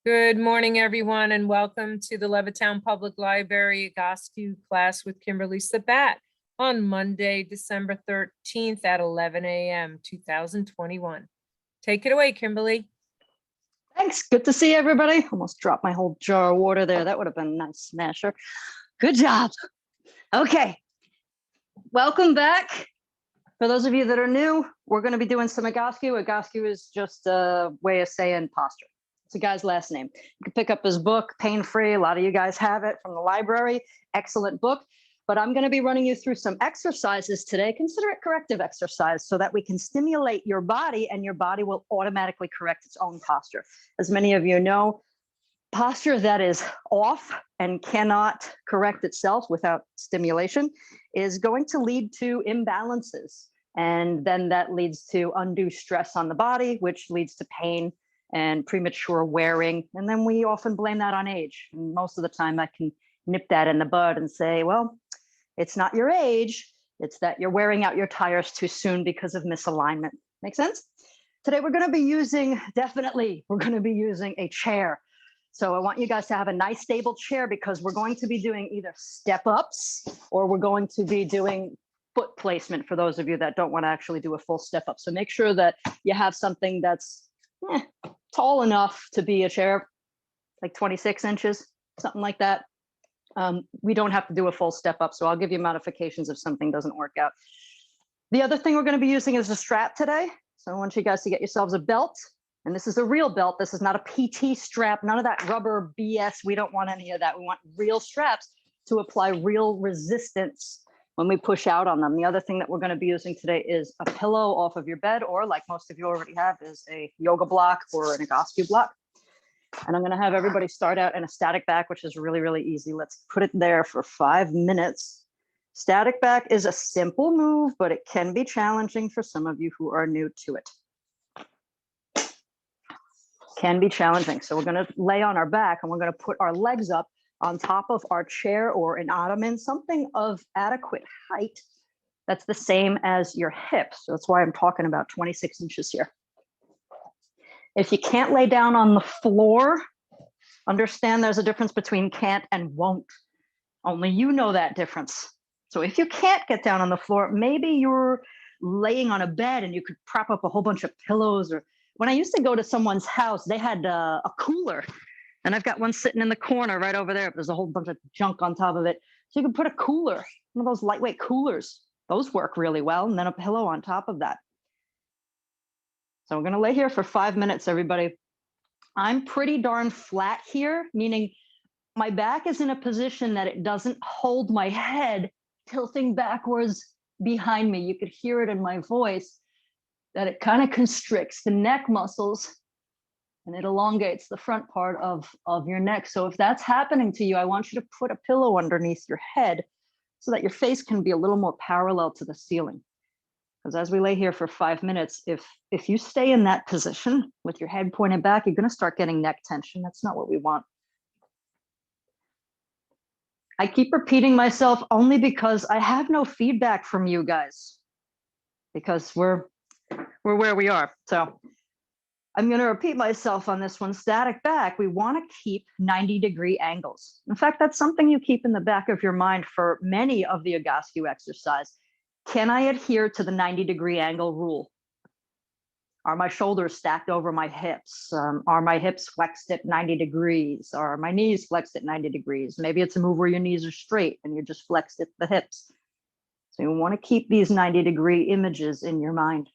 Good morning, everyone, and welcome to the Levittown Public Library Egoscue class with Kimberly Sabat on Monday, December 13th at 11 a.m. 2021. Take it away, Kimberly. Thanks. Good to see everybody. Almost dropped my whole jar of water there. That would have been a nice smasher. Good job. Okay. Welcome back. For those of you that are new, we're going to be doing some Egoscue. Egoscue is just a way of saying posture. It's a guy's last name. You can pick up his book, Pain-Free. A lot of you guys have it from the library. Excellent book. But I'm going to be running you through some exercises today. Consider it corrective exercise so that we can stimulate your body and your body will automatically correct its own posture. As many of you know, posture that is off and cannot correct itself without stimulation is going to lead to imbalances. And then that leads to undue stress on the body, which leads to pain and premature wearing. And then we often blame that on age. And most of the time I can nip that in the bud and say, well, it's not your age, it's that you're wearing out your tires too soon because of misalignment. Make sense? Today we're going to be using, we're going to be using a chair. So I want you guys to have a nice stable chair because we're going to be doing either step ups or we're going to be doing foot placement for those of you that don't want to actually do a full step up. So make sure that you have something that's tall enough to be a chair, like 26 inches, something like that. We don't have to do a full step up, so I'll give you modifications if something doesn't work out. The other thing we're going to be using is a strap today. So I want you guys to get yourselves a belt. And this is a real belt. This is not a PT strap, none of that rubber BS. We don't want any of that. We want real straps to apply real resistance when we push out on them. The other thing that we're going to be using today is a pillow off of your bed, or like most of you already have, is a yoga block or an Egoscue block. And I'm going to have everybody start out in a static back, which is really, really easy. Let's put it there for 5 minutes. Static back is a simple move, but it can be challenging for some of you who are new to it. Can be challenging. So we're going to lay on our back and we're going to put our legs up on top of our chair or an ottoman, something of adequate height that's the same as your hips. So that's why I'm talking about 26 inches here. If you can't lay down on the floor, understand there's a difference between can't and won't. Only you know that difference. So if you can't get down on the floor, maybe you're laying on a bed and you could prop up a whole bunch of pillows. Or when I used to go to someone's house, they had a cooler. And I've got one sitting in the corner right over there. There's a whole bunch of junk on top of it. So you can put a cooler, one of those lightweight coolers. Those work really well. And then a pillow on top of that. So we're going to lay here for 5 minutes, everybody. I'm pretty darn flat here, meaning my back is in a position that it doesn't hold my head tilting backwards behind me. You could hear it in my voice that it kind of constricts the neck muscles and it elongates the front part of your neck. So if that's happening to you, I want you to put a pillow underneath your head so that your face can be a little more parallel to the ceiling. Because as we lay here for 5 minutes, if you stay in that position with your head pointed back, you're going to start getting neck tension. That's not what we want. I keep repeating myself only because I have no feedback from you guys, because we're where we are. So I'm going to repeat myself on this one. Static back, we want to keep 90-degree angles. In fact, that's something you keep in the back of your mind for many of the Egoscue exercise. Can I adhere to the 90-degree angle rule? Are my shoulders stacked over my hips? Are my hips flexed at 90 degrees? Are my knees flexed at 90 degrees? Maybe it's a move where your knees are straight and you're just flexed at the hips. So you want to keep these 90-degree images in your mind.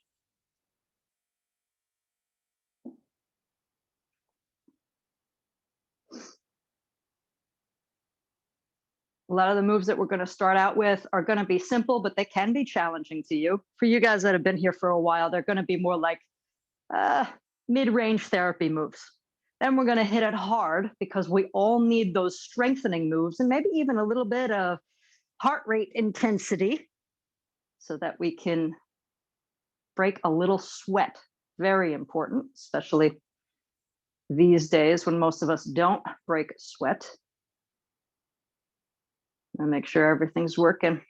A lot of the moves that we're going to start out with are going to be simple, but they can be challenging to you. For you guys that have been here for a while, they're going to be more like mid-range therapy moves. Then we're going to hit it hard because we all need those strengthening moves and maybe even a little bit of heart rate intensity so that we can break a little sweat. Very important, especially these days when most of us don't break sweat. And make sure everything's working.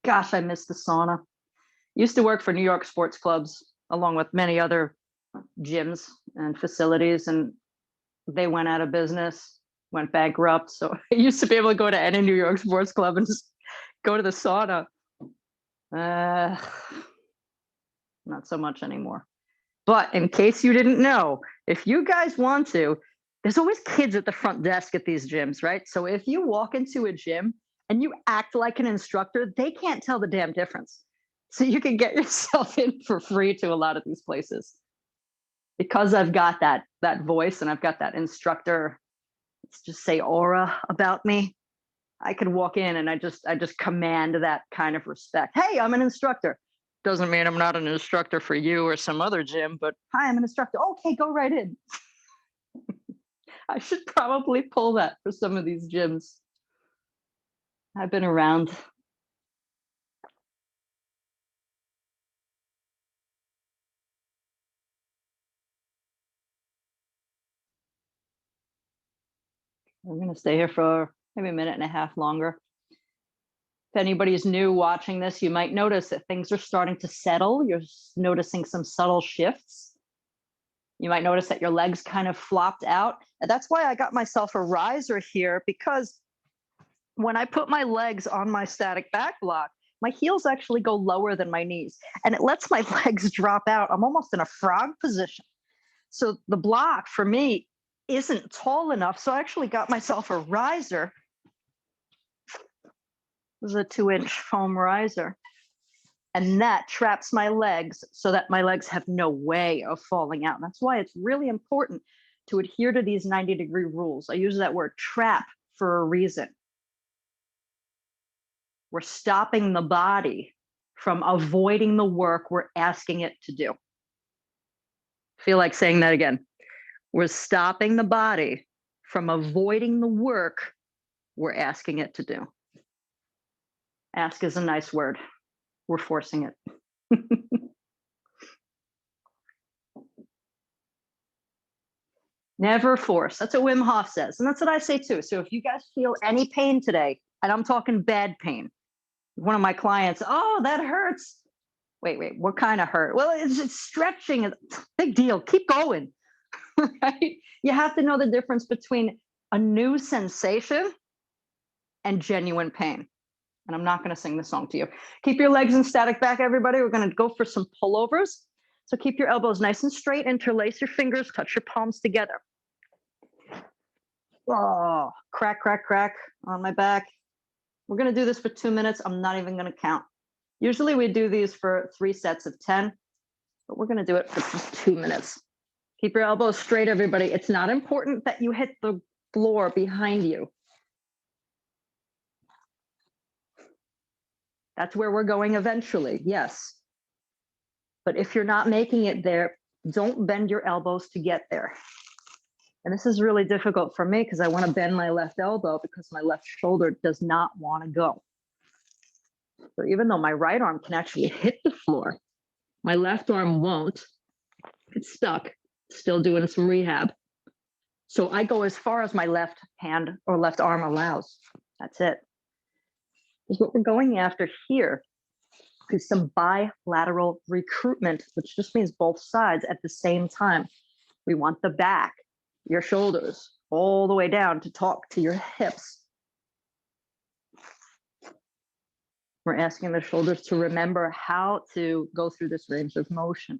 Gosh, I miss the sauna. Used to work for New York sports clubs, along with many other gyms and facilities, and they went out of business, went bankrupt. So I used to be able to go to any New York sports club and just go to the sauna. Not so much anymore. But in case you didn't know, if you guys want to, there's always kids at the front desk at these gyms, right? So if you walk into a gym and you act like an instructor, they can't tell the damn difference. So you can get yourself in for free to a lot of these places. Because I've got that voice and I've got that instructor, let's just say aura about me, I could walk in and I just command that kind of respect. Hey, I'm an instructor. Doesn't mean I'm not an instructor for you or some other gym, but hi, I'm an instructor. Okay, go right in. I should probably pull that for some of these gyms. I've been around. We're going to stay here for maybe a minute and a half longer. If anybody's new watching this, you might notice that things are starting to settle. You're noticing some subtle shifts. You might notice that your legs kind of flopped out. And that's why I got myself a riser here, because when I put my legs on my static back block, my heels actually go lower than my knees, and it lets my legs drop out. I'm almost in a frog position. So the block for me isn't tall enough. So I actually got myself a riser. This is a 2-inch foam riser. And that traps my legs so that my legs have no way of falling out. And that's why it's really important to adhere to these 90-degree rules. I use that word trap for a reason. We're stopping the body from avoiding the work we're asking it to do. Feel like saying that again. We're stopping the body from avoiding the work we're asking it to do. Ask is a nice word. We're forcing it. Never force. That's what Wim Hof says. And that's what I say too. So if you guys feel any pain today, and I'm talking bad pain, one of my clients, oh, that hurts. Wait, what kind of hurt? Well, it's stretching. Big deal. Keep going. Right? You have to know the difference between a new sensation and genuine pain. And I'm not going to sing the song to you. Keep your legs in static back, everybody. We're going to go for some pullovers. So keep your elbows nice and straight, interlace your fingers, touch your palms together. Oh, crack, crack, crack on my back. We're going to do this for 2 minutes. I'm not even going to count. Usually we do these for 3 sets of 10, but we're going to do it for just 2 minutes. Keep your elbows straight, everybody. It's not important that you hit the floor behind you. That's where we're going eventually, yes. But if you're not making it there, don't bend your elbows to get there. And this is really difficult for me because I want to bend my left elbow because my left shoulder does not want to go. So even though my right arm can actually hit the floor, my left arm won't. It's stuck, still doing some rehab. So I go as far as my left hand or left arm allows. That's it. Because what we're going after here is some bilateral recruitment, which just means both sides at the same time. We want the back, your shoulders, all the way down to talk to your hips. We're asking the shoulders to remember how to go through this range of motion.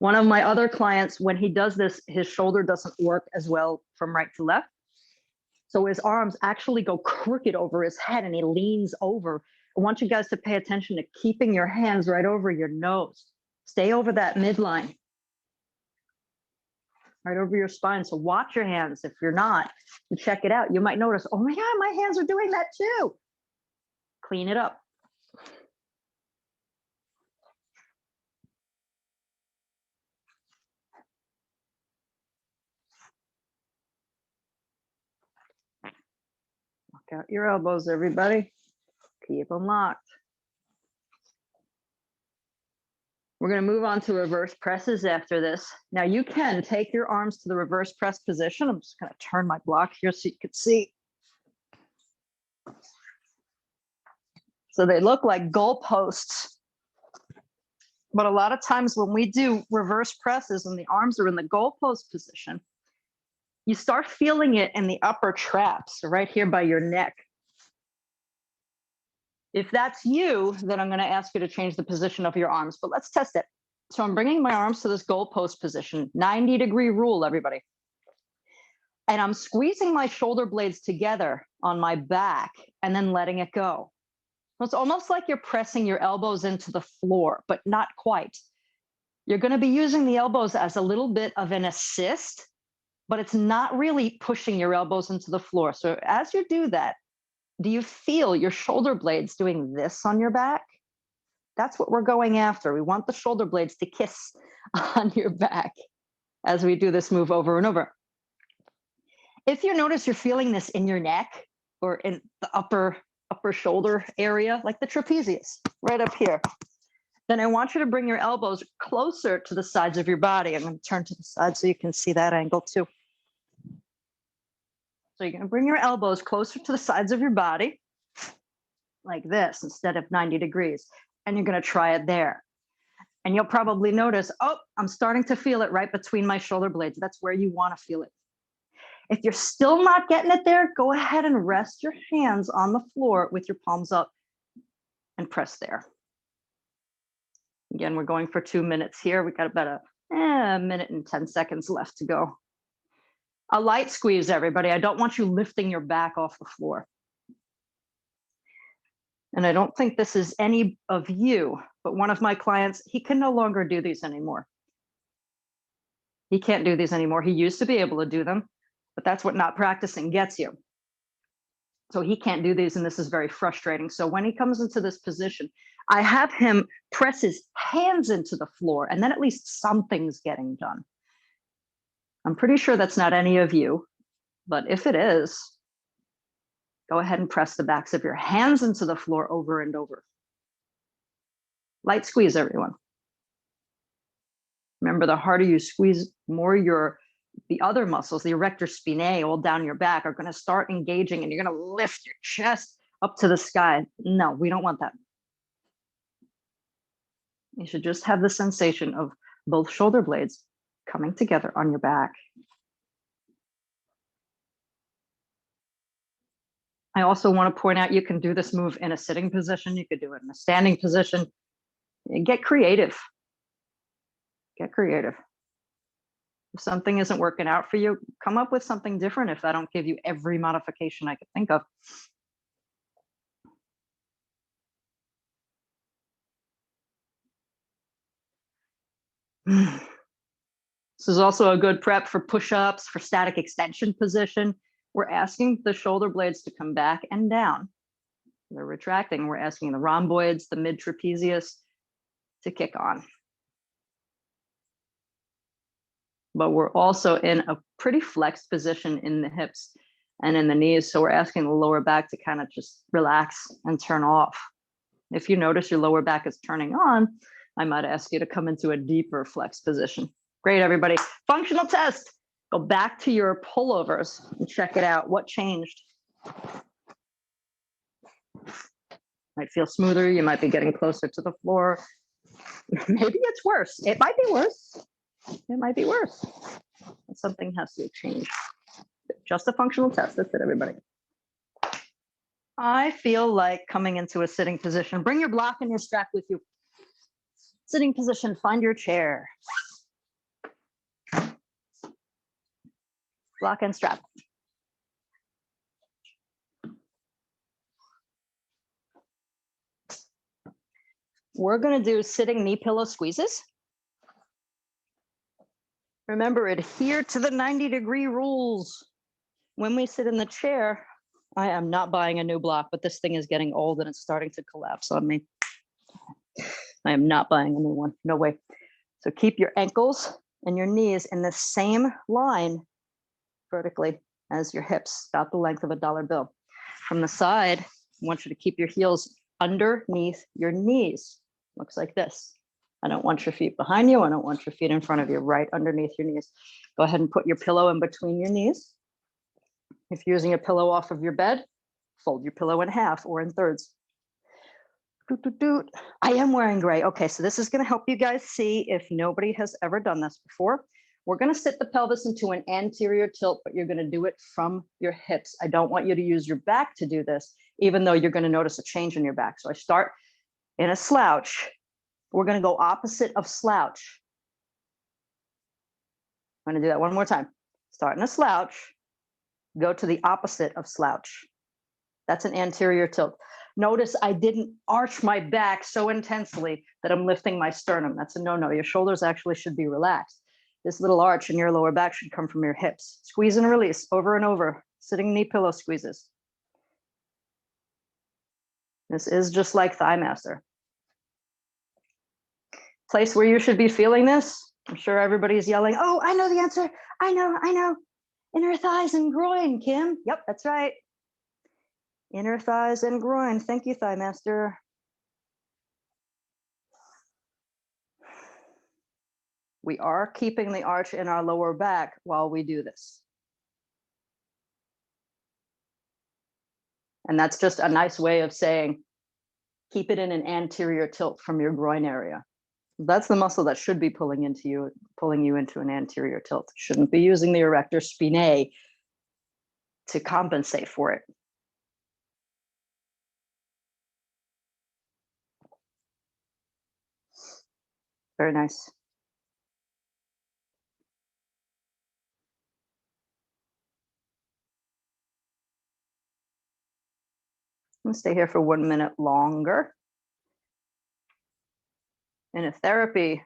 One of my other clients, when he does this, his shoulder doesn't work as well from right to left. So his arms actually go crooked over his head and he leans over. I want you guys to pay attention to keeping your hands right over your nose. Stay over that midline, right over your spine. So watch your hands. If you're not, and check it out. You might notice, oh my God, my hands are doing that too. Clean it up. Lock out your elbows, everybody. Keep them locked. We're going to move on to reverse presses after this. Now you can take your arms to the reverse press position. I'm just going to turn my block here so you can see. So they look like goalposts. But a lot of times when we do reverse presses and the arms are in the goalpost position, you start feeling it in the upper traps right here by your neck. If that's you, then I'm going to ask you to change the position of your arms, but let's test it. So I'm bringing my arms to this goalpost position, 90-degree rule, everybody. And I'm squeezing my shoulder blades together on my back and then letting it go. It's almost like you're pressing your elbows into the floor, but not quite. You're going to be using the elbows as a little bit of an assist, but it's not really pushing your elbows into the floor. So as you do that, do you feel your shoulder blades doing this on your back? That's what we're going after. We want the shoulder blades to kiss on your back as we do this move over and over. If you notice you're feeling this in your neck or in the upper shoulder area, like the trapezius, right up here, then I want you to bring your elbows closer to the sides of your body. I'm going to turn to the side so you can see that angle too. So you're going to bring your elbows closer to the sides of your body, like this, instead of 90 degrees. And you're going to try it there. And you'll probably notice, oh, I'm starting to feel it right between my shoulder blades. That's where you want to feel it. If you're still not getting it there, go ahead and rest your hands on the floor with your palms up and press there. Again, we're going for 2 minutes here. We got about a minute and 10 seconds left to go. A light squeeze, everybody. I don't want you lifting your back off the floor. And I don't think this is any of you, but one of my clients, he can no longer do these anymore. He can't do these anymore. He used to be able to do them, but that's what not practicing gets you. So he can't do these, and this is very frustrating. So when he comes into this position, I have him press his hands into the floor, and then at least something's getting done. I'm pretty sure that's not any of you, but if it is, go ahead and press the backs of your hands into the floor over and over. Light squeeze, everyone. Remember, the harder you squeeze, more the other muscles, the erector spinae, all down your back, are going to start engaging, and you're going to lift your chest up to the sky. No, we don't want that. You should just have the sensation of both shoulder blades coming together on your back. I also want to point out, you can do this move in a sitting position. You could do it in a standing position. Get creative. Get creative. If something isn't working out for you, come up with something different if I don't give you every modification I could think of. This is also a good prep for push-ups, for static extension position. We're asking the shoulder blades to come back and down. They're retracting. We're asking the rhomboids, the mid-trapezius to kick on. But we're also in a pretty flexed position in the hips and in the knees. So we're asking the lower back to kind of just relax and turn off. If you notice your lower back is turning on, I might ask you to come into a deeper flex position. Great, everybody. Functional test. Go back to your pullovers and check it out. What changed? Might feel smoother. You might be getting closer to the floor. Maybe it's worse. It might be worse. It might be worse. Something has to change. Just a functional test. That's it, everybody. I feel like coming into a sitting position. Bring your block and your strap with you. Sitting position, find your chair. Block and strap. We're going to do sitting knee pillow squeezes. Remember, adhere to the 90-degree rules. When we sit in the chair, I am not buying a new block, but this thing is getting old and it's starting to collapse on me. I am not buying a new one. No way. So keep your ankles and your knees in the same line vertically as your hips, about the length of a dollar bill. From the side, I want you to keep your heels underneath your knees. Looks like this. I don't want your feet behind you. I don't want your feet in front of you, right underneath your knees. Go ahead and put your pillow in between your knees. If you're using a pillow off of your bed, fold your pillow in half or in thirds. Doot, doot, doot. I am wearing gray. Okay, so this is going to help you guys see if nobody has ever done this before. We're going to sit the pelvis into an anterior tilt, but you're going to do it from your hips. I don't want you to use your back to do this, even though you're going to notice a change in your back. So I start in a slouch. We're going to go opposite of slouch. I'm going to do that one more time. Start in a slouch, go to the opposite of slouch. That's an anterior tilt. Notice I didn't arch my back so intensely that I'm lifting my sternum. That's a no-no. Your shoulders actually should be relaxed. This little arch in your lower back should come from your hips. Squeeze and release over and over. Sitting knee pillow squeezes. This is just like Thigh Master. Place where you should be feeling this. I'm sure everybody's yelling, oh, I know the answer. I know. Inner thighs and groin, Kim. Yep, that's right. Inner thighs and groin. Thank you, Thigh Master. We are keeping the arch in our lower back while we do this. And that's just a nice way of saying, keep it in an anterior tilt from your groin area. That's the muscle that should be pulling you into an anterior tilt. Shouldn't be using the erector spinae to compensate for it. Very nice. I'm gonna stay here for 1 minute longer. In a therapy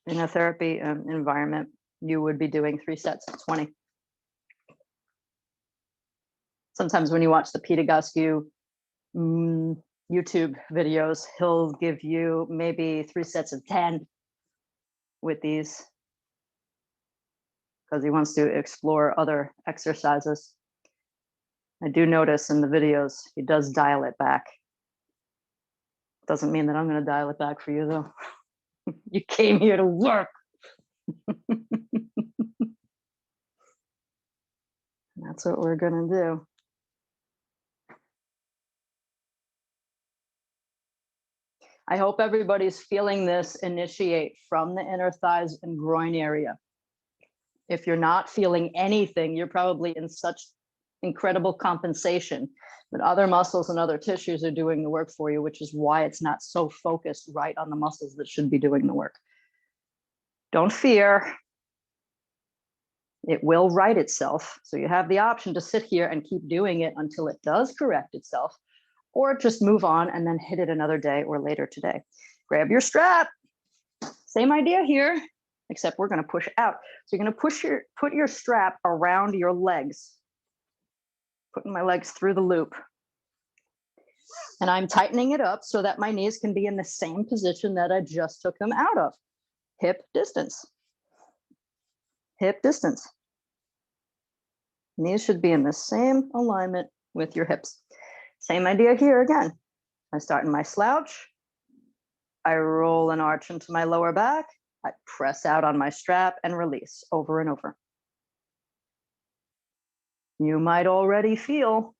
environment, you would be doing 3 sets of 20. Sometimes when you watch the Peter Goskew YouTube videos, he'll give you maybe 3 sets of 10 with these because he wants to explore other exercises. I do notice in the videos, he does dial it back. Doesn't mean that I'm going to dial it back for you though. You came here to work. That's what we're going to do. I hope everybody's feeling this initiate from the inner thighs and groin area. If you're not feeling anything, you're probably in such incredible compensation that other muscles and other tissues are doing the work for you, which is why it's not so focused right on the muscles that should be doing the work. Don't fear. It will right itself. So you have the option to sit here and keep doing it until it does correct itself, or just move on and then hit it another day or later today. Grab your strap. Same idea here, except we're going to push out. So you're going to put your strap around your legs. Putting my legs through the loop. And I'm tightening it up so that my knees can be in the same position that I just took them out of. Hip distance. Hip distance. Knees should be in the same alignment with your hips. Same idea here again. I start in my slouch. I roll an arch into my lower back. I press out on my strap and release over and over. You might already feel,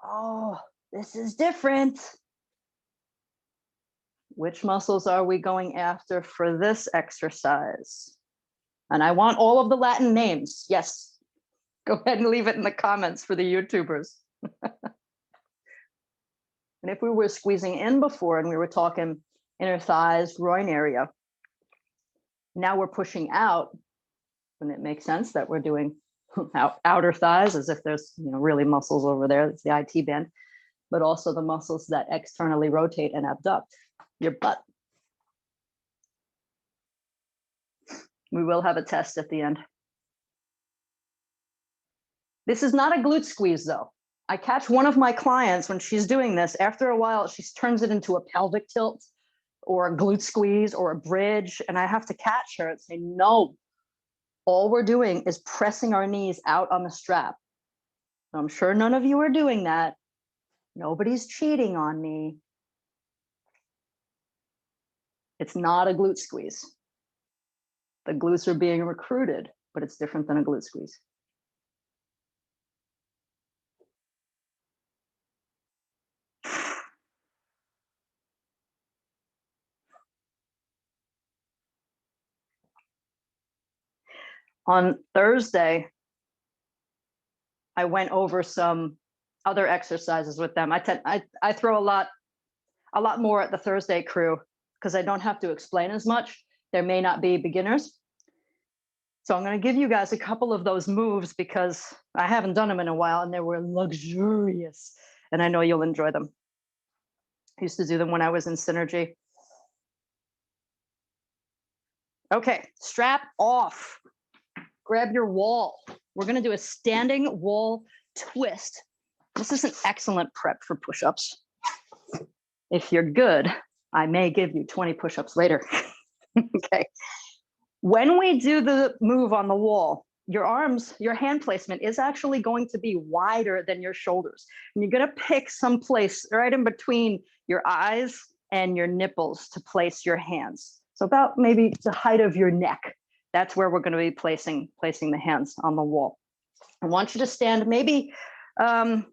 oh, this is different. Which muscles are we going after for this exercise? And I want all of the Latin names. Yes. Go ahead and leave it in the comments for the YouTubers. And if we were squeezing in before and we were talking inner thighs, groin area, now we're pushing out, and it makes sense that we're doing outer thighs as if there's really muscles over there. It's the IT band, but also the muscles that externally rotate and abduct your butt. We will have a test at the end. This is not a glute squeeze though. I catch one of my clients when she's doing this, after a while, she turns it into a pelvic tilt or a glute squeeze or a bridge. And I have to catch her and say, no, all we're doing is pressing our knees out on the strap. I'm sure none of you are doing that. Nobody's cheating on me. It's not a glute squeeze. The glutes are being recruited, but it's different than a glute squeeze. On Thursday, I went over some other exercises with them. I throw a lot more at the Thursday crew because I don't have to explain as much. There may not be beginners. So I'm going to give you guys a couple of those moves because I haven't done them in a while and they were luxurious. And I know you'll enjoy them. I used to do them when I was in Synergy. Okay, strap off. Grab your wall. We're going to do a standing wall twist. This is an excellent prep for push-ups. If you're good, I may give you 20 push-ups later. Okay. When we do the move on the wall, your arms, your hand placement is actually going to be wider than your shoulders. And you're going to pick some place right in between your eyes and your nipples to place your hands. So about maybe the height of your neck. That's where we're going to be placing the hands on the wall. I want you to stand maybe 8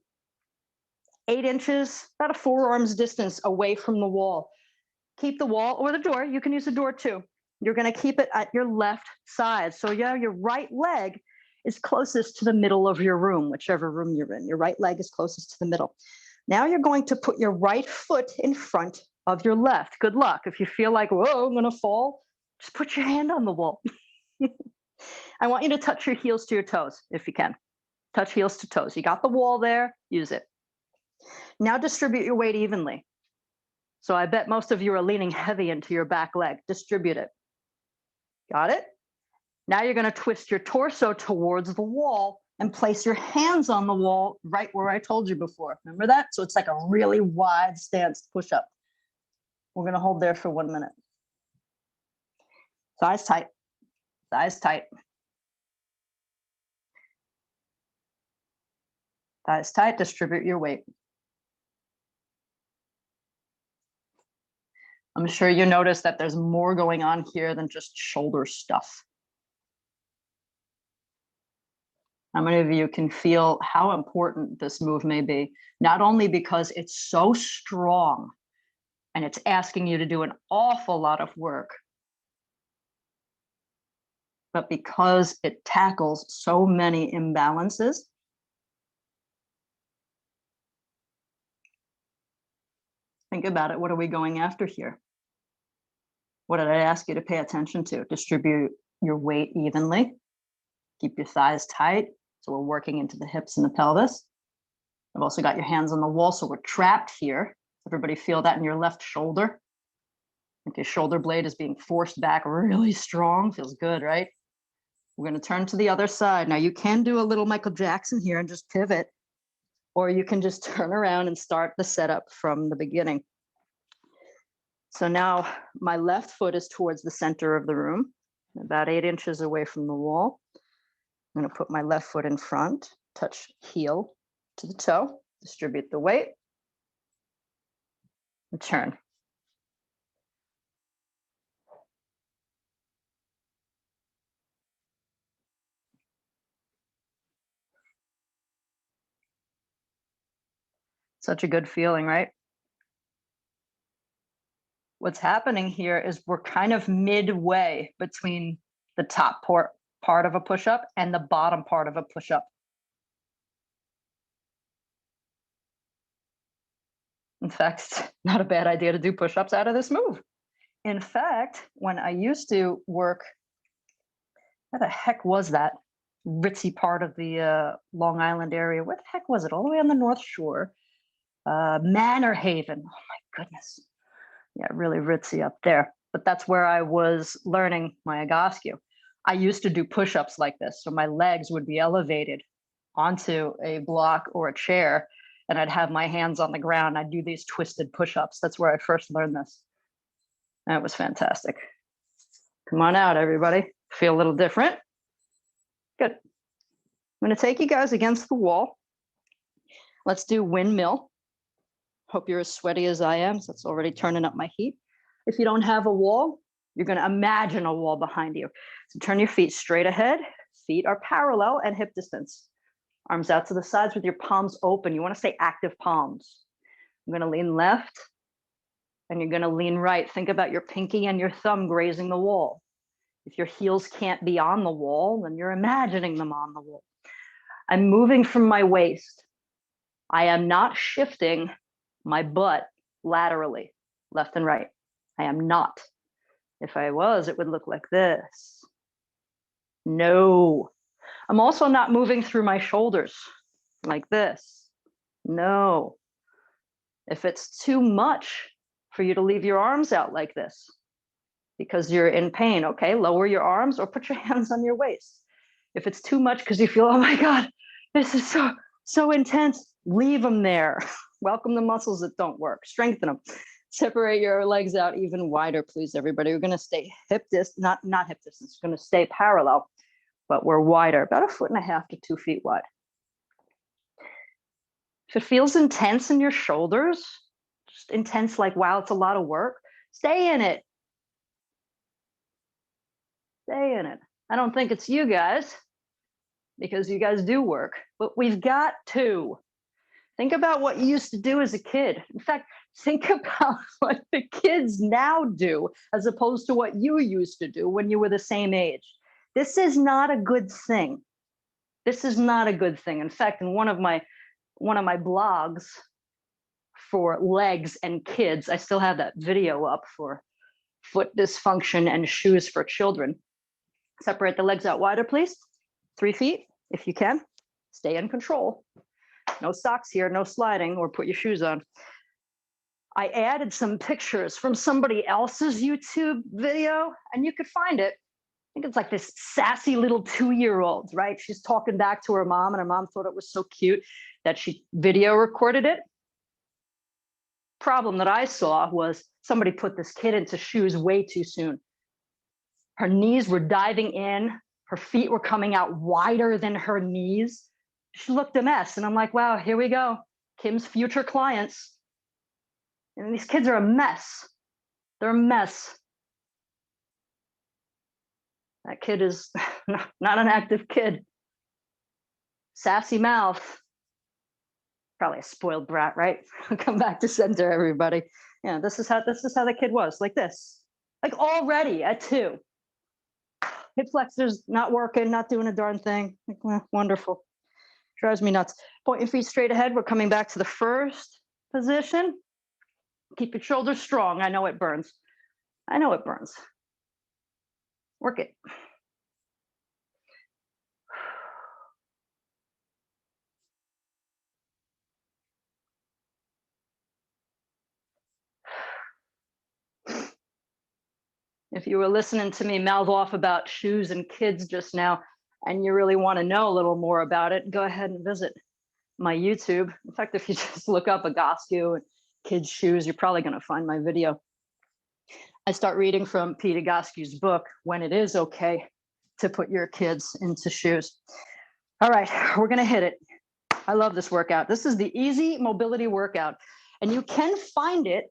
inches, about a forearm's distance away from the wall. Keep the wall or the door. You can use the door too. You're going to keep it at your left side. So yeah, your right leg is closest to the middle of your room, whichever room you're in. Your right leg is closest to the middle. Now you're going to put your right foot in front of your left. Good luck. If you feel like, whoa, I'm going to fall, just put your hand on the wall. I want you to touch your heels to your toes if you can. Touch heels to toes. You got the wall there, use it. Now distribute your weight evenly. So I bet most of you are leaning heavy into your back leg. Distribute it. Got it? Now you're going to twist your torso towards the wall and place your hands on the wall right where I told you before. Remember that? So it's like a really wide stance push up. We're going to hold there for 1 minute. Thighs tight. Thighs tight. Thighs tight. Distribute your weight. I'm sure you notice that there's more going on here than just shoulder stuff. How many of you can feel how important this move may be? Not only because it's so strong and it's asking you to do an awful lot of work, but because it tackles so many imbalances. Think about it. What are we going after here? What did I ask you to pay attention to? Distribute your weight evenly. Keep your thighs tight. So we're working into the hips and the pelvis. I've also got your hands on the wall, so we're trapped here. Everybody feel that in your left shoulder? Like your shoulder blade is being forced back really strong. Feels good, right? We're going to turn to the other side. Now you can do a little Michael Jackson here and just pivot, or you can just turn around and start the setup from the beginning. So now my left foot is towards the center of the room, about 8 inches away from the wall. I'm going to put my left foot in front, touch heel to the toe, distribute the weight, and turn. Such a good feeling, right? What's happening here is we're kind of midway between the top part of a push-up and the bottom part of a push-up. In fact, it's not a bad idea to do push-ups out of this move. In fact, when I used to work, where the heck was that ritzy part of the Long Island area? Where the heck was it? All the way on the North Shore. Manor Haven. Oh my goodness. Yeah, really ritzy up there. But that's where I was learning my Agoscu. I used to do push-ups like this. So my legs would be elevated onto a block or a chair, and I'd have my hands on the ground. I'd do these twisted push-ups. That's where I first learned this. That was fantastic. Come on out, everybody. Feel a little different? Good. I'm going to take you guys against the wall. Let's do windmill. Hope you're as sweaty as I am, so it's already turning up my heat. If you don't have a wall, you're going to imagine a wall behind you. So turn your feet straight ahead. Feet are parallel and hip distance. Arms out to the sides with your palms open. You want to stay active palms. I'm going to lean left, and you're going to lean right. Think about your pinky and your thumb grazing the wall. If your heels can't be on the wall, then you're imagining them on the wall. I'm moving from my waist. I am not shifting my butt laterally, left and right. I am not. If I was, it would look like this. No. I'm also not moving through my shoulders like this. No. If it's too much for you to leave your arms out like this because you're in pain, okay, lower your arms or put your hands on your waist. If it's too much because you feel, oh my God, this is so intense, leave them there. Welcome the muscles that don't work, strengthen them. Separate your legs out even wider, please, everybody. We're gonna stay hip distance, not hip distance, we're gonna stay parallel, but we're wider, about 1.5 to 2 feet wide. If it feels intense in your shoulders, just intense like, wow, it's a lot of work, stay in it. Stay in it. I don't think it's you guys, because you guys do work, but we've got to. Think about what you used to do as a kid. In fact, think about what the kids now do as opposed to what you used to do when you were the same age. This is not a good thing. This is not a good thing. In fact, in one of my blogs for legs and kids, I still have that video up for foot dysfunction and shoes for children. Separate the legs out wider, please. 3 feet, if you can. Stay in control. No socks here, no sliding, or put your shoes on. I added some pictures from somebody else's YouTube video, and you could find it. I think it's like this sassy little 2-year-old, right? She's talking back to her mom, and her mom thought it was so cute that she video recorded it. Problem that I saw was somebody put this kid into shoes way too soon. Her knees were diving in, her feet were coming out wider than her knees. She looked a mess, and I'm like, wow, here we go. Kim's future clients. And these kids are a mess. They're a mess. That kid is not an active kid. Sassy mouth. Probably a spoiled brat, right? Come back to center, everybody. Yeah, this is how the kid was, like this. Like already at 2. Hip flexors not working, not doing a darn thing. Like, well, wonderful. Drives me nuts. Point your feet straight ahead. We're coming back to the first position. Keep your shoulders strong. I know it burns. I know it burns. Work it. If you were listening to me mouth off about shoes and kids just now, and you really want to know a little more about it, go ahead and visit my YouTube. In fact, if you just look up Egoscue and kids' shoes, you're probably going to find my video. I start reading from Pete Egoscue's book, When It Is Okay to Put Your Kids into Shoes. All right, we're going to hit it. I love this workout. This is the easy mobility workout, and you can find it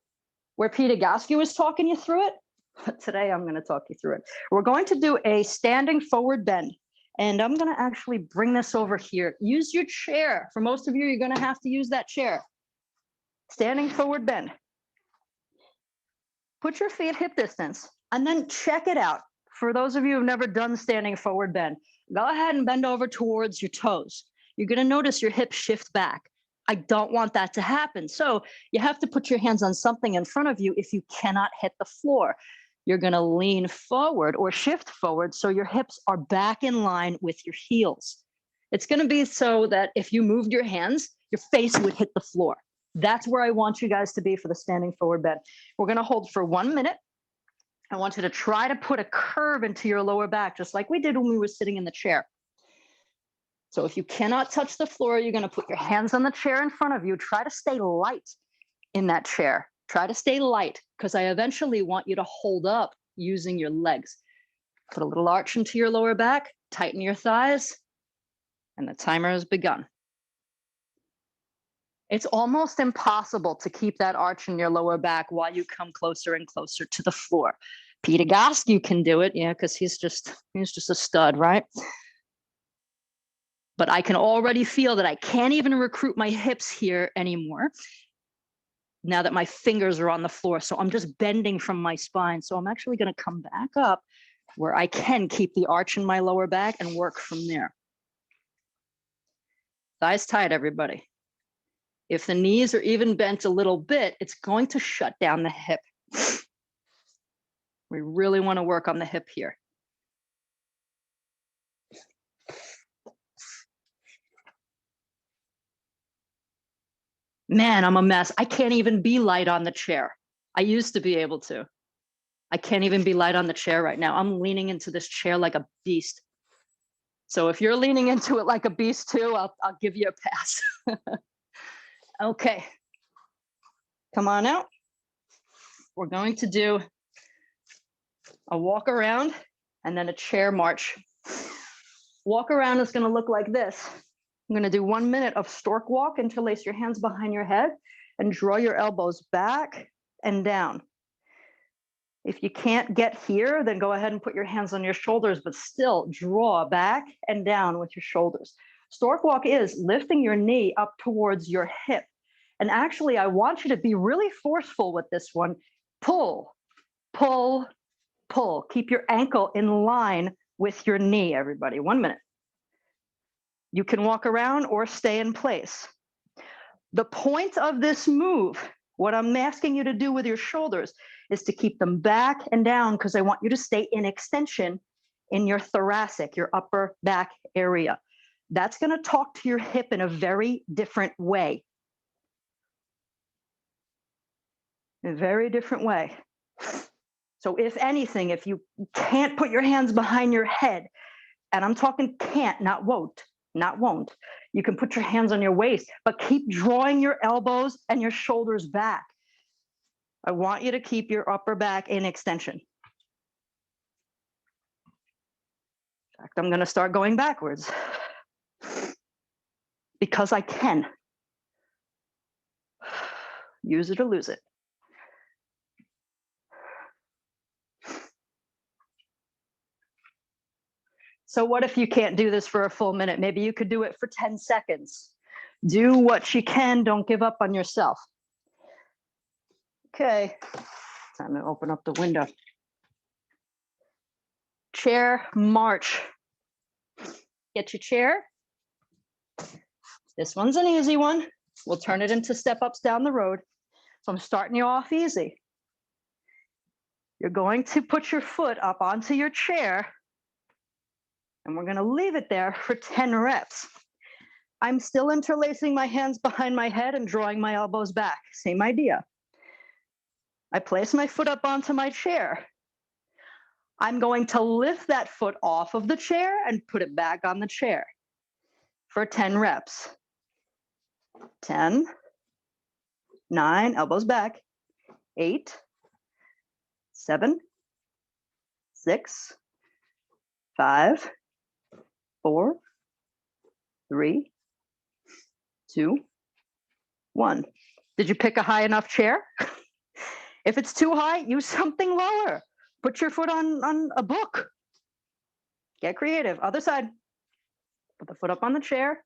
where Pete Egoscue is talking you through it. But today I'm going to talk you through it. We're going to do a standing forward bend, and I'm going to actually bring this over here. Use your chair. For most of you, you're going to have to use that chair. Standing forward bend. Put your feet hip distance, and then check it out. For those of you who've never done standing forward bend, go ahead and bend over towards your toes. You're going to notice your hips shift back. I don't want that to happen. So you have to put your hands on something in front of you if you cannot hit the floor. You're going to lean forward or shift forward so your hips are back in line with your heels. It's going to be so that if you moved your hands, your face would hit the floor. That's where I want you guys to be for the standing forward bend. We're going to hold for 1 minute. I want you to try to put a curve into your lower back, just like we did when we were sitting in the chair. So if you cannot touch the floor, you're going to put your hands on the chair in front of you. Try to stay light in that chair. Try to stay light, because I eventually want you to hold up using your legs. Put a little arch into your lower back, tighten your thighs, and the timer has begun. It's almost impossible to keep that arch in your lower back while you come closer and closer to the floor. Pete Egoscue can do it, yeah, because he's just a stud, right? But I can already feel that I can't even recruit my hips here anymore now that my fingers are on the floor. So I'm just bending from my spine. So I'm actually going to come back up where I can keep the arch in my lower back and work from there. Thighs tight, everybody. If the knees are even bent a little bit, it's going to shut down the hip. We really want to work on the hip here. Man, I'm a mess. I can't even be light on the chair. I used to be able to. I can't even be light on the chair right now. I'm leaning into this chair like a beast. So if you're leaning into it like a beast too, I'll give you a pass. Okay. Come on out. We're going to do a walk around and then a chair march. Walk around is going to look like this. I'm going to do 1 minute of stork walk. Interlace your hands behind your head and draw your elbows back and down. If you can't get here, then go ahead and put your hands on your shoulders, but still draw back and down with your shoulders. Stork walk is lifting your knee up towards your hip. And actually, I want you to be really forceful with this one. Pull, pull, pull. Keep your ankle in line with your knee, everybody. 1 minute. You can walk around or stay in place. The point of this move, what I'm asking you to do with your shoulders, is to keep them back and down because I want you to stay in extension in your thoracic, your upper back area. That's going to talk to your hip in a very different way. A very different way. So if anything, if you can't put your hands behind your head, and I'm talking can't, not won't, you can put your hands on your waist, but keep drawing your elbows and your shoulders back. I want you to keep your upper back in extension. In fact, I'm going to start going backwards because I can. Use it or lose it. So what if you can't do this for a full minute? Maybe you could do it for 10 seconds. Do what you can. Don't give up on yourself. Okay, time to open up the window. Chair march. Get your chair. This one's an easy one. We'll turn it into step-ups down the road. So I'm starting you off easy. You're going to put your foot up onto your chair, and we're going to leave it there for 10 reps. I'm still interlacing my hands behind my head and drawing my elbows back. Same idea. I place my foot up onto my chair. I'm going to lift that foot off of the chair and put it back on the chair for 10 reps. 10, 9, elbows back, 8, 7, 6, 5, 4, 3, 2, 1. Did you pick a high enough chair? If it's too high, use something lower. Put your foot on a book. Get creative. Other side. Put the foot up on the chair.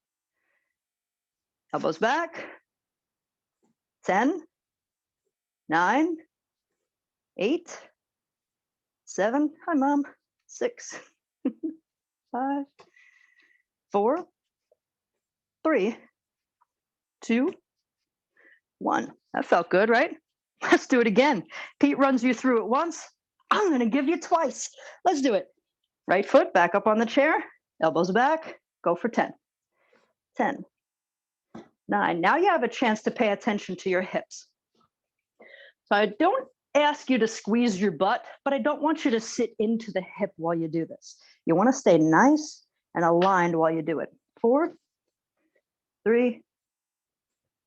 Elbows back. 10, 9, 8, 7. Hi, Mom. 6, 5, 4, 3, 2, 1. That felt good, right? Let's do it again. Pete runs you through it once. I'm going to give you twice. Let's do it. Right foot back up on the chair. Elbows back. Go for 10. 10, 9. Now you have a chance to pay attention to your hips. So I don't ask you to squeeze your butt, but I don't want you to sit into the hip while you do this. You want to stay nice and aligned while you do it. 4, 3,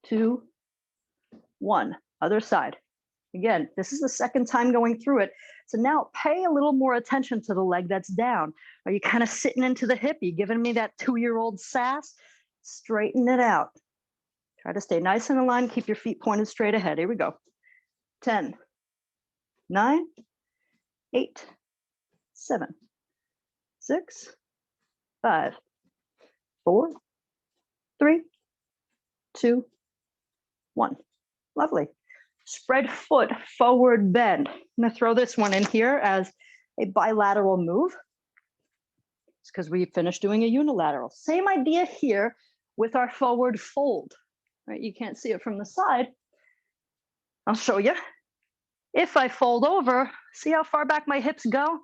2, 1. Other side. Again, this is the second time going through it. So now pay a little more attention to the leg that's down. Are you kind of sitting into the hip? You giving me that 2-year-old sass? Straighten it out. Try to stay nice and aligned. Keep your feet pointed straight ahead. Here we go. 10, 9, 8, 7, 6, 5, 4, 3, 2, 1. Lovely. Spread foot, forward bend. I'm going to throw this one in here as a bilateral move. It's because we finished doing a unilateral. Same idea here with our forward fold, right? You can't see it from the side. I'll show you. If I fold over, see how far back my hips go?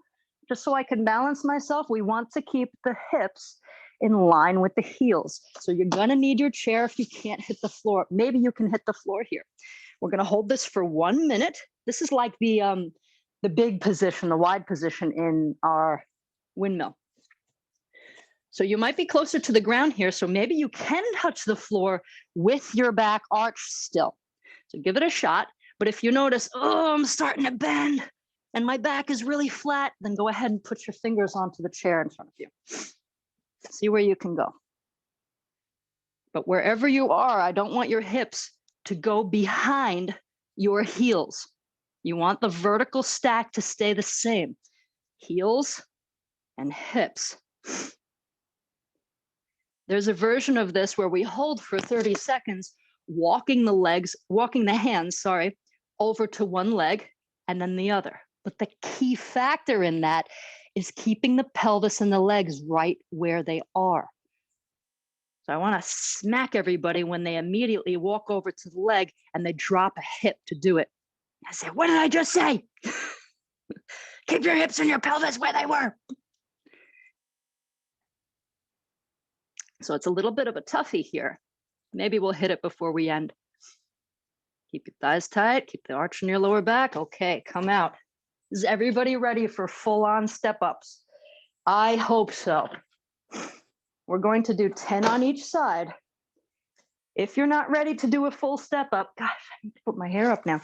Just so I can balance myself, we want to keep the hips in line with the heels. So you're gonna need your chair if you can't hit the floor. Maybe you can hit the floor here. We're gonna hold this for 1 minute. This is like the big position, the wide position in our windmill. So you might be closer to the ground here, so maybe you can touch the floor with your back arch still. So give it a shot, but if you notice, oh, I'm starting to bend and my back is really flat, then go ahead and put your fingers onto the chair in front of you. See where you can go. But wherever you are, I don't want your hips to go behind your heels. You want the vertical stack to stay the same. Heels and hips. There's a version of this where we hold for 30 seconds, walking the hands, over to one leg and then the other. But the key factor in that is keeping the pelvis and the legs right where they are. So I want to smack everybody when they immediately walk over to the leg and they drop a hip to do it. I say, what did I just say? Keep your hips and your pelvis where they were. So it's a little bit of a toughie here. Maybe we'll hit it before we end. Keep your thighs tight, keep the arch in your lower back. Okay, come out. Is everybody ready for full-on step-ups? I hope so. We're going to do 10 on each side. If you're not ready to do a full step-up, gosh, I need to put my hair up now.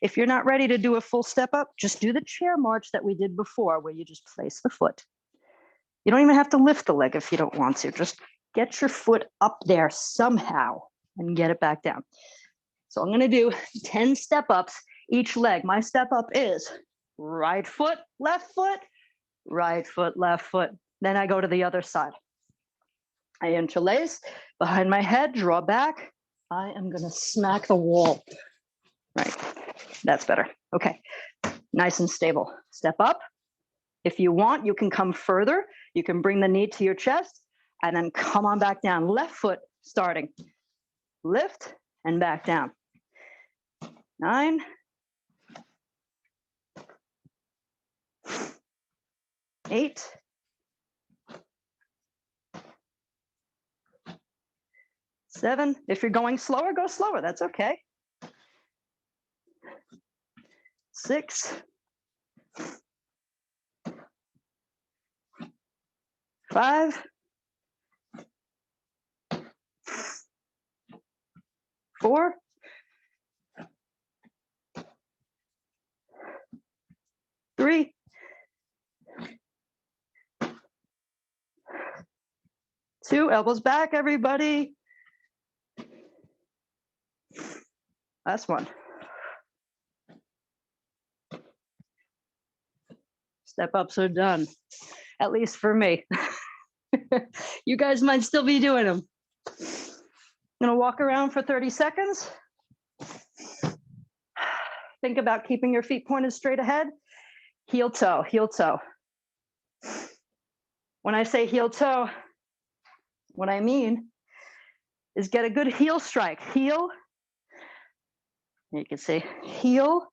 If you're not ready to do a full step-up, just do the chair march that we did before, where you just place the foot. You don't even have to lift the leg if you don't want to. Just get your foot up there somehow and get it back down. So I'm going to do 10 step-ups each leg. My step-up is right foot, left foot, right foot, left foot. Then I go to the other side. I interlace behind my head, draw back. I am going to smack the wall. Right, that's better. Okay, nice and stable. Step up. If you want, you can come further. You can bring the knee to your chest and then come on back down. Left foot starting. Lift and back down. 9. 8. 7. If you're going slower, go slower. That's okay. 6. 5. 4. 3. 2. Elbows back, everybody. Last one. Step-ups are done, at least for me. You guys might still be doing them. I'm gonna walk around for 30 seconds. Think about keeping your feet pointed straight ahead. Heel toe, heel toe. When I say heel toe, what I mean is get a good heel strike. Heel, you can see heel,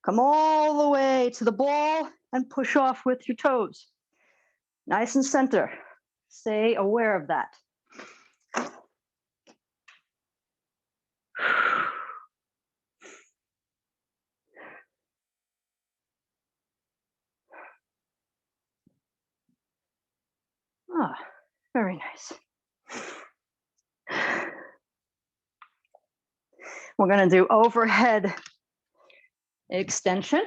come all the way to the ball and push off with your toes. Nice and center. Stay aware of that. Ah, very nice. We're going to do overhead extension.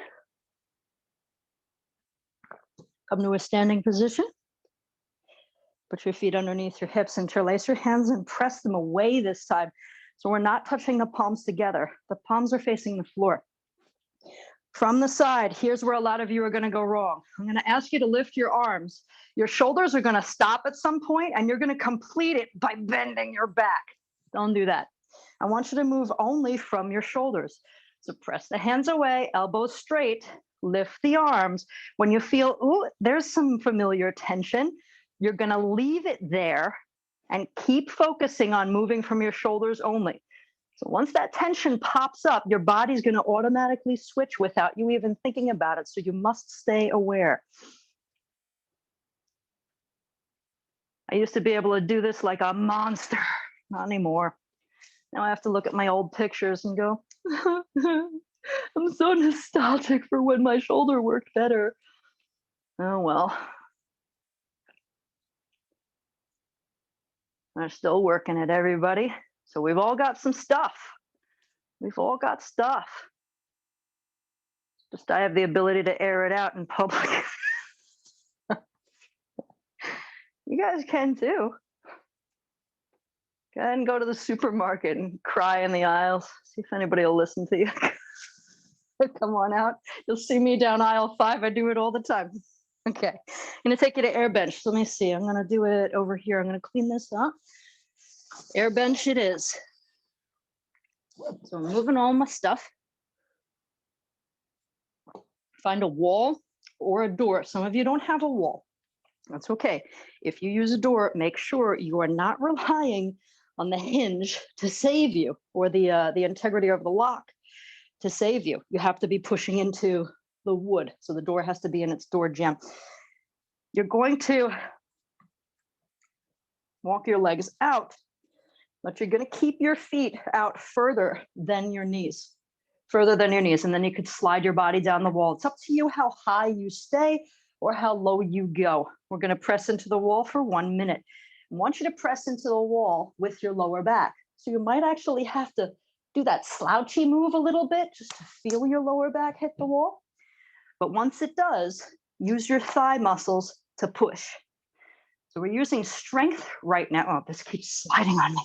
Come to a standing position. Put your feet underneath your hips, interlace your hands and press them away this time. So we're not touching the palms together. The palms are facing the floor. From the side, here's where a lot of you are going to go wrong. I'm going to ask you to lift your arms. Your shoulders are going to stop at some point and you're going to complete it by bending your back. Don't do that. I want you to move only from your shoulders. So press the hands away, elbows straight, lift the arms. When you feel, oh, there's some familiar tension, you're going to leave it there and keep focusing on moving from your shoulders only. So once that tension pops up, your body's going to automatically switch without you even thinking about it. So you must stay aware. I used to be able to do this like a monster. Not anymore. Now I have to look at my old pictures and go, I'm so nostalgic for when my shoulder worked better. Oh, well. They're still working it, everybody. So we've all got some stuff. We've all got stuff. Just I have the ability to air it out in public. You guys can too. Go ahead and go to the supermarket and cry in the aisles. See if anybody will listen to you. Come on out. You'll see me down aisle 5. I do it all the time. Okay. I'm going to take you to air bench. Let me see. I'm going to do it over here. I'm going to clean this up. Air bench it is. So I'm moving all my stuff. Find a wall or a door. Some of you don't have a wall. That's okay. If you use a door, make sure you are not relying on the hinge to save you or the integrity of the lock to save you. You have to be pushing into the wood. So the door has to be in its door jamb. You're going to walk your legs out, but you're going to keep your feet out further than your knees. Further than your knees, and then you could slide your body down the wall. It's up to you how high you stay or how low you go. We're going to press into the wall for 1 minute. I want you to press into the wall with your lower back. So you might actually have to do that slouchy move a little bit just to feel your lower back hit the wall. But once it does, use your thigh muscles to push. So we're using strength right now. Oh, this keeps sliding on me.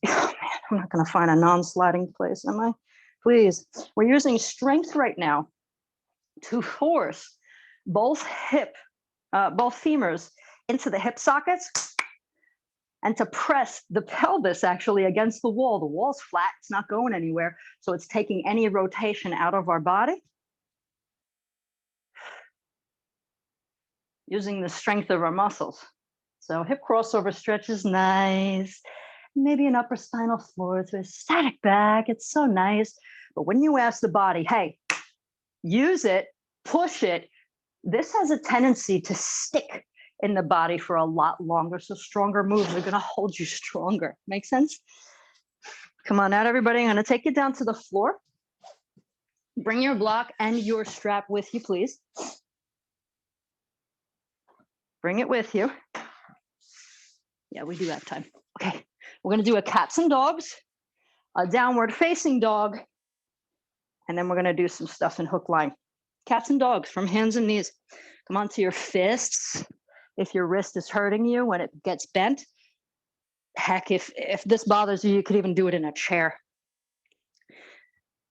Oh man, I'm not going to find a non-sliding place, am I? Please. We're using strength right now to force both femurs into the hip sockets and to press the pelvis actually against the wall. The wall's flat, it's not going anywhere. So it's taking any rotation out of our body. Using the strength of our muscles. So hip crossover stretch is nice. Maybe an upper spinal floor to a static back. It's so nice. But when you ask the body, hey, use it, push it, this has a tendency to stick in the body for a lot longer. So stronger moves are going to hold you stronger. Make sense? Come on out, everybody. I'm going to take you down to the floor. Bring your block and your strap with you, please. Bring it with you. Yeah, we do have time. Okay. We're going to do a cats and dogs, a downward facing dog, and then we're going to do some stuff in hook line. Cats and dogs from hands and knees. Come onto your fists. If your wrist is hurting you when it gets bent, heck, if this bothers you, you could even do it in a chair.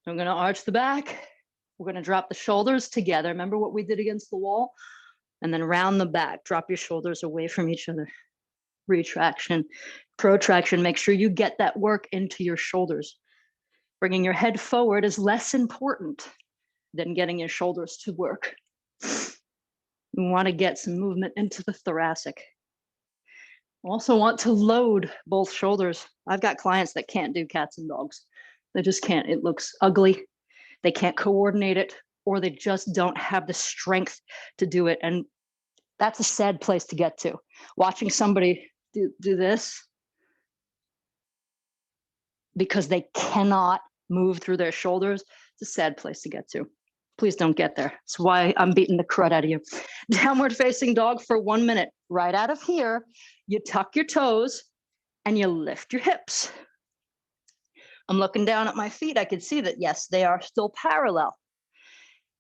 I'm going to arch the back. We're going to drop the shoulders together. Remember what we did against the wall? And then round the back. Drop your shoulders away from each other. Retraction, protraction. Make sure you get that work into your shoulders. Bringing your head forward is less important than getting your shoulders to work. We want to get some movement into the thoracic. Also want to load both shoulders. I've got clients that can't do cats and dogs. They just can't. It looks ugly. They can't coordinate it, or they just don't have the strength to do it. And that's a sad place to get to. Watching somebody do this because they cannot move through their shoulders, it's a sad place to get to. Please don't get there. That's why I'm beating the crud out of you. Downward facing dog for 1 minute. Right out of here, you tuck your toes and you lift your hips. I'm looking down at my feet. I can see that, yes, they are still parallel.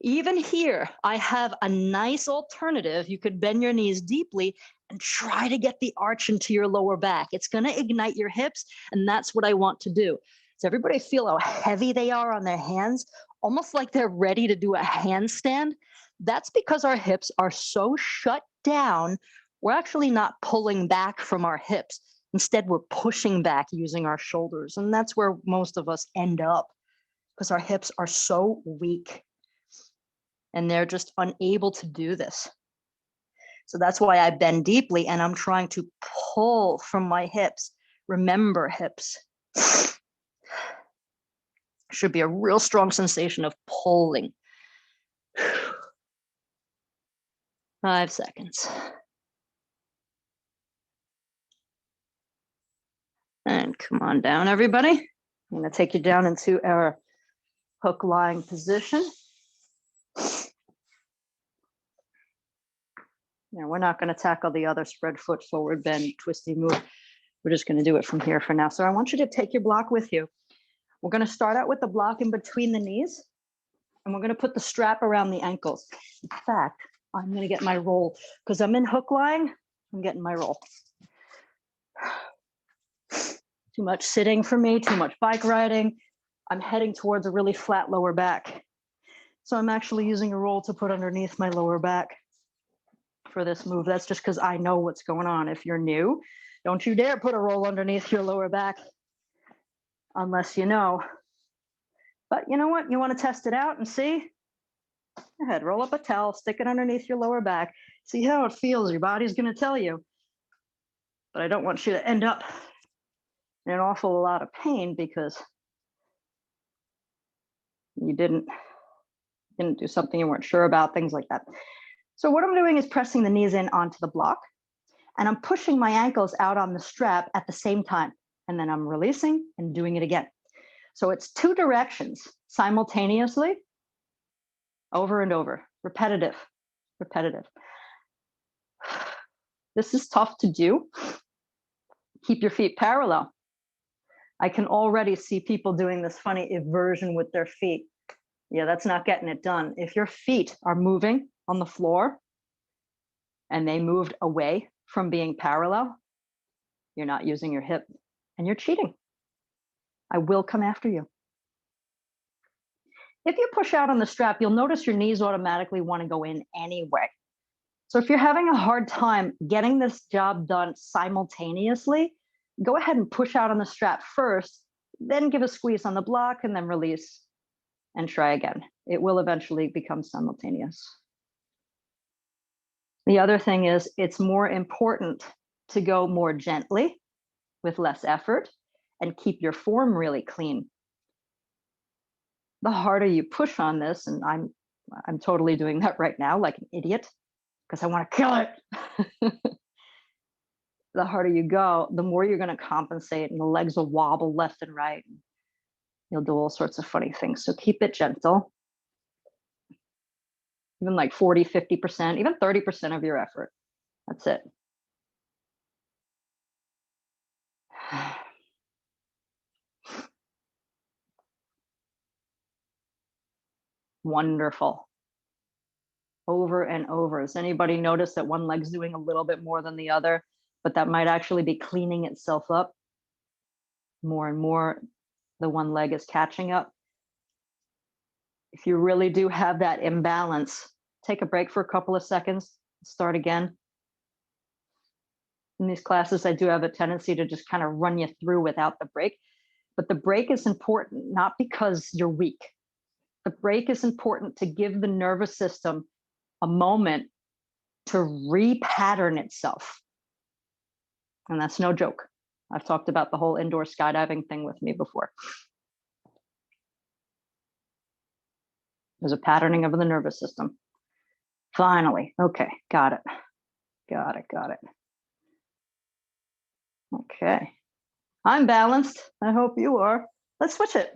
Even here, I have a nice alternative. You could bend your knees deeply and try to get the arch into your lower back. It's going to ignite your hips, and that's what I want to do. Does everybody feel how heavy they are on their hands? Almost like they're ready to do a handstand. That's because our hips are so shut down, we're actually not pulling back from our hips. Instead, we're pushing back using our shoulders, and that's where most of us end up. because our hips are so weak and they're just unable to do this. So that's why I bend deeply and I'm trying to pull from my hips. Remember, hips. Should be a real strong sensation of pulling. 5 seconds. And come on down, everybody. I'm going to take you down into our hook lying position. Now, we're not going to tackle the other spread foot forward bend twisty move. We're just going to do it from here for now. So I want you to take your block with you. We're going to start out with the block in between the knees, and we're going to put the strap around the ankles. In fact, I'm going to get my roll because I'm in hook lying. I'm getting my roll. Too much sitting for me, too much bike riding. I'm heading towards a really flat lower back. So I'm actually using a roll to put underneath my lower back for this move. That's just because I know what's going on. If you're new, don't you dare put a roll underneath your lower back unless you know. But you know what? You want to test it out and see? Go ahead, roll up a towel, stick it underneath your lower back. See how it feels. Your body's going to tell you. But I don't want you to end up in an awful lot of pain because you didn't do something you weren't sure about, things like that. So what I'm doing is pressing the knees in onto the block, and I'm pushing my ankles out on the strap at the same time. And then I'm releasing and doing it again. So it's 2 directions simultaneously, over and over, repetitive. This is tough to do. Keep your feet parallel. I can already see people doing this funny inversion with their feet. Yeah, that's not getting it done. If your feet are moving on the floor and they moved away from being parallel, you're not using your hip and you're cheating. I will come after you. If you push out on the strap, you'll notice your knees automatically want to go in anyway. So if you're having a hard time getting this job done simultaneously, go ahead and push out on the strap first, then give a squeeze on the block and then release and try again. It will eventually become simultaneous. The other thing is it's more important to go more gently with less effort and keep your form really clean. The harder you push on this, and I'm totally doing that right now like an idiot because I want to kill it. The harder you go, the more you're going to compensate and the legs will wobble left and right. You'll do all sorts of funny things. So keep it gentle. Even like 40, 50%, even 30% of your effort. That's it. Wonderful. Over and over. Has anybody noticed that one leg's doing a little bit more than the other, but that might actually be cleaning itself up? More and more, the one leg is catching up. If you really do have that imbalance, take a break for a couple of seconds, start again. In these classes, I do have a tendency to just kind of run you through without the break. But the break is important, not because you're weak. The break is important to give the nervous system a moment to repattern itself. And that's no joke. I've talked about the whole indoor skydiving thing with me before. There's a patterning of the nervous system. Finally, okay, got it. Okay, I'm balanced. I hope you are. Let's switch it.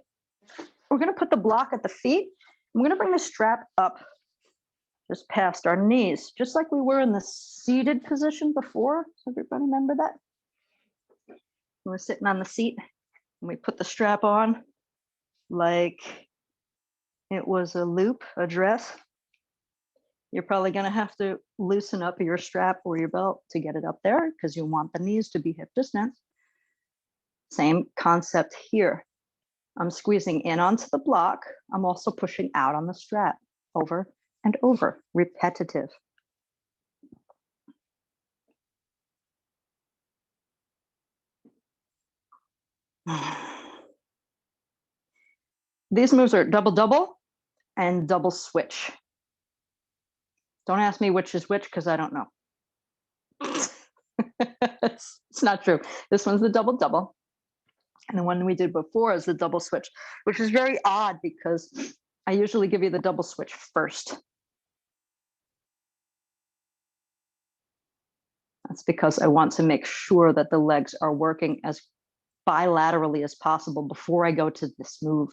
We're gonna put the block at the feet. I'm gonna bring the strap up just past our knees, just like we were in the seated position before. Does everybody remember that? We're sitting on the seat and we put the strap on like it was a loop, a dress. You're probably gonna have to loosen up your strap or your belt to get it up there because you want the knees to be hip distance. Same concept here. I'm squeezing in onto the block. I'm also pushing out on the strap, over and over, repetitive. These moves are double double and double switch. Don't ask me which is which because I don't know. It's not true. This one's the double double. And the one we did before is the double switch, which is very odd because I usually give you the double switch first. That's because I want to make sure that the legs are working as bilaterally as possible before I go to this move.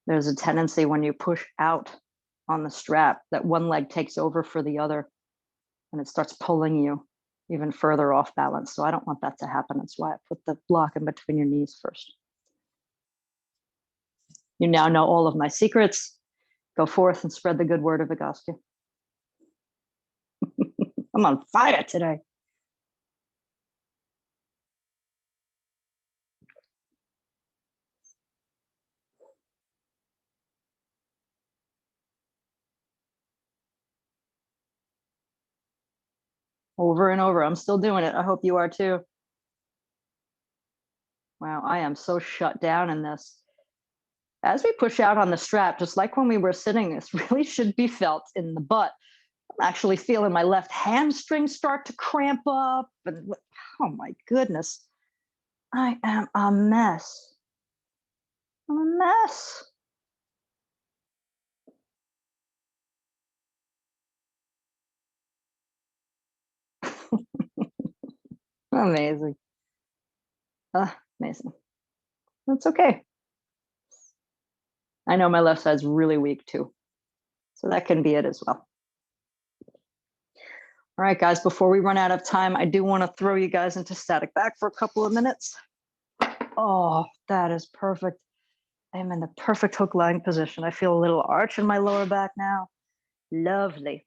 There's a tendency when you push out on the strap that one leg takes over for the other and it starts pulling you even further off balance. So I don't want that to happen. That's why I put the block in between your knees first. You now know all of my secrets. Go forth and spread the good word of Agastya. I'm on fire today. Over and over. I'm still doing it. I hope you are too. Wow, I am so shut down in this. As we push out on the strap, just like when we were sitting, this really should be felt in the butt. I'm actually feeling my left hamstring start to cramp up. And oh my goodness, I am a mess. I'm a mess. Amazing. Amazing. That's okay. I know my left side's really weak too. So that can be it as well. All right, guys, before we run out of time, I do want to throw you guys into static back for a couple of minutes. Oh, that is perfect. I am in the perfect hook lying position. I feel a little arch in my lower back now. Lovely.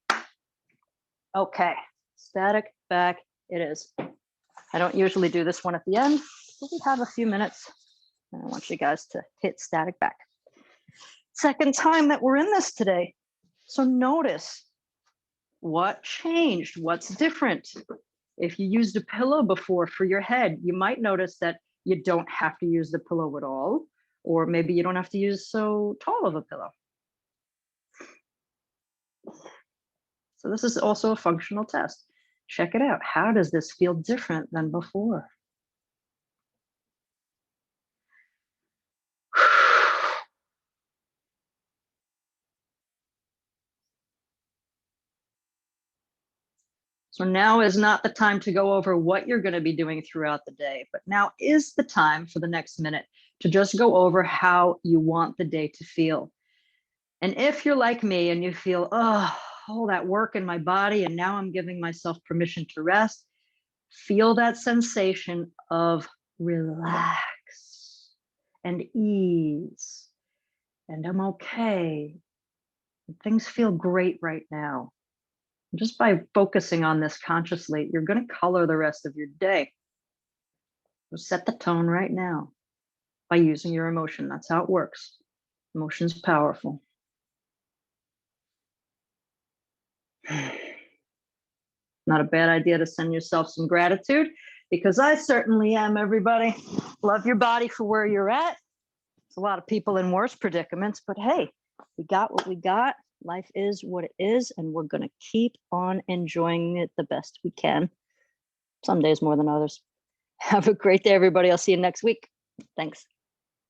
Okay, static back it is. I don't usually do this one at the end, but we have a few minutes and I want you guys to hit static back. Second time that we're in this today. So notice what changed, what's different. If you used a pillow before for your head, you might notice that you don't have to use the pillow at all, or maybe you don't have to use so tall of a pillow. So this is also a functional test. Check it out. How does this feel different than before? So now is not the time to go over what you're going to be doing throughout the day, but now is the time for the next minute to just go over how you want the day to feel. And if you're like me and you feel, oh, all that work in my body, and now I'm giving myself permission to rest, feel that sensation of relax and ease. And I'm okay. And things feel great right now. Just by focusing on this consciously, you're going to color the rest of your day. So set the tone right now by using your emotion. That's how it works. Emotion's powerful. Not a bad idea to send yourself some gratitude, because I certainly am, everybody. Love your body for where you're at. There's a lot of people in worse predicaments, but hey, we got what we got. Life is what it is, and we're going to keep on enjoying it the best we can. Some days more than others. Have a great day, everybody. I'll see you next week. Thanks.